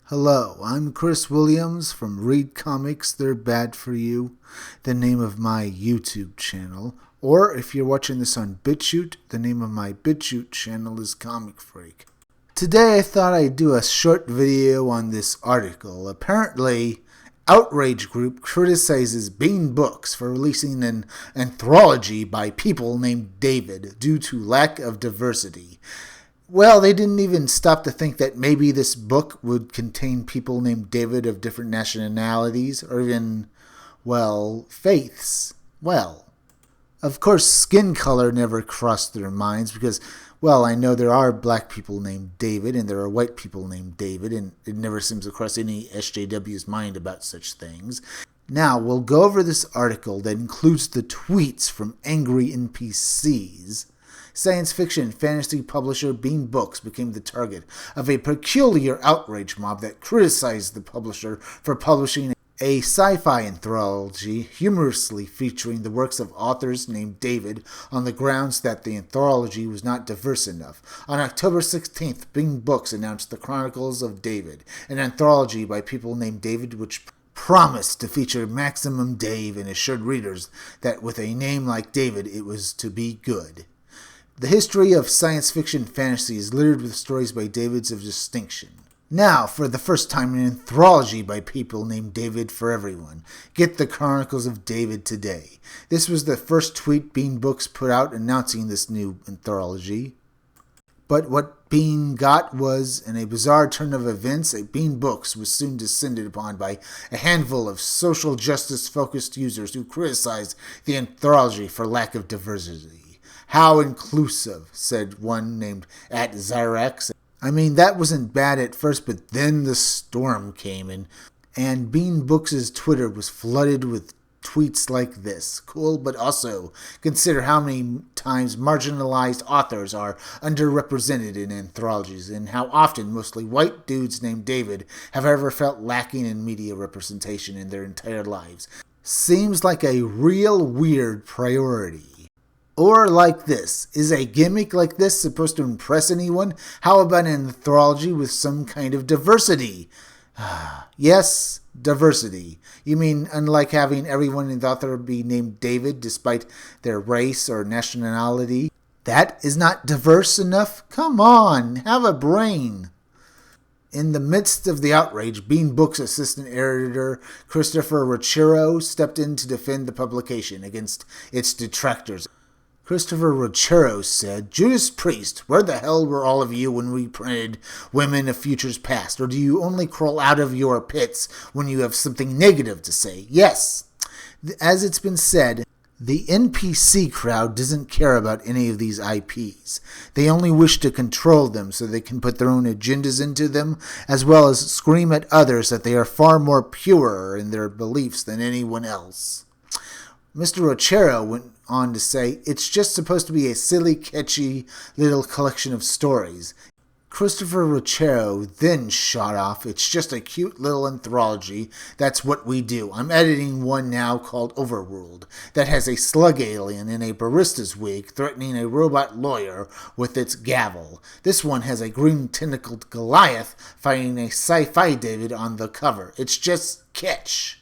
Hello, I'm Chris Williams from Read Comics, They're Bad For You, the name of my YouTube channel. Or if you're watching this on BitChute, the name of my BitChute channel is Comic Freak. Today I thought I'd do a short video on this article. Apparently, Outrage Group criticizes Baen Books for releasing an anthology by people named David due to lack of diversity. Well, they didn't even stop to think that maybe this book would contain people named David of different nationalities or even, faiths. Well, of course, skin color never crossed their minds because, I know there are black people named David and there are white people named David, and it never seems to cross any SJW's mind about such things. Now, we'll go over this article that includes the tweets from angry NPCs. Science fiction fantasy publisher Baen Books became the target of a peculiar outrage mob that criticized the publisher for publishing a sci-fi anthology humorously featuring the works of authors named David on the grounds that the anthology was not diverse enough. On October 16th, Baen Books announced The Chronicles of David, an anthology by people named David which promised to feature Maximum Dave and assured readers that with a name like David it was to be good. The history of science fiction fantasy is littered with stories by Davids of distinction. Now, for the first time, an anthology by people named David for everyone. Get the Chronicles of David today. This was the first tweet Baen Books put out announcing this new anthology. But what Baen got was, in a bizarre turn of events, Baen Books was soon descended upon by a handful of social justice-focused users who criticized the anthology for lack of diversity. How inclusive, said one named @Zyrex. I mean, that wasn't bad at first, but then the storm came and Baen Books' Twitter was flooded with tweets like this. Cool, but also consider how many times marginalized authors are underrepresented in anthologies and how often mostly white dudes named David have ever felt lacking in media representation in their entire lives. Seems like a real weird priority. Or like this, is a gimmick like this supposed to impress anyone? How about an anthology with some kind of diversity? Yes, diversity. You mean unlike having everyone in the author be named David despite their race or nationality? That is not diverse enough? Come on, have a brain. In the midst of the outrage, Baen Books' assistant editor Christopher Rochero stepped in to defend the publication against its detractors. Christopher Rochero said, Judas Priest, where the hell were all of you when we printed Women of Futures Past? Or do you only crawl out of your pits when you have something negative to say? Yes, as it's been said, the NPC crowd doesn't care about any of these IPs. They only wish to control them so they can put their own agendas into them, as well as scream at others that they are far more pure in their beliefs than anyone else. Mr. Rochero went on to say, it's just supposed to be a silly, catchy little collection of stories. Christopher Rochero then shot off, it's just a cute little anthology, that's what we do. I'm editing one now called Overworld that has a slug alien in a barista's wig threatening a robot lawyer with its gavel. This one has a green tentacled Goliath fighting a sci-fi David on the cover. It's just kitsch.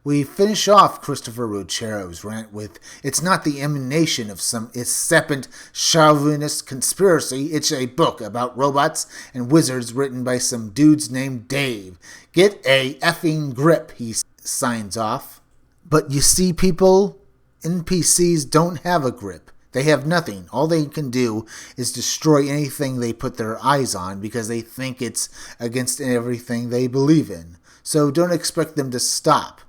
We finish off Christopher Rochero's rant with, it's not the emanation of some incipient chauvinist conspiracy, it's a book about robots and wizards written by some dudes named Dave. Get a effing grip, he signs off. But you see, people, NPCs don't have a grip. They have nothing. All they can do is destroy anything they put their eyes on because they think it's against everything they believe in. So don't expect them to stop.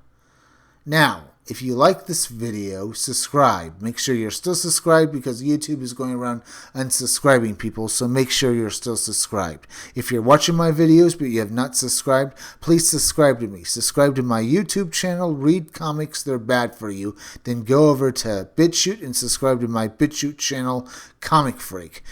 Now, if you like this video, subscribe. Make sure you're still subscribed because YouTube is going around unsubscribing people, so make sure you're still subscribed. If you're watching my videos but you have not subscribed, please subscribe to me. Subscribe to my YouTube channel, Read Comics, They're Bad For You. Then go over to BitChute and subscribe to my BitChute channel, Comic Freak.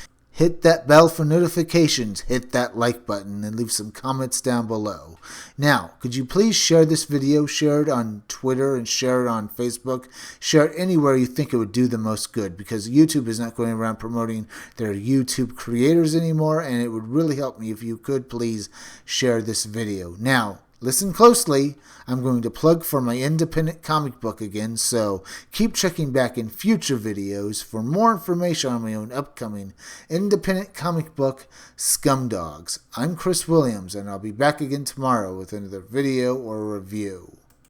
hit that bell for notifications, hit that like button, and leave some comments down below. Now, could you please share this video, share it on Twitter, and share it on Facebook, share it anywhere you think it would do the most good, because YouTube is not going around promoting their YouTube creators anymore, and it would really help me if you could please share this video. Now, listen closely. I'm going to plug for my independent comic book again, so keep checking back in future videos for more information on my own upcoming independent comic book, Scumdogs. I'm Chris Williams, and I'll be back again tomorrow with another video or review.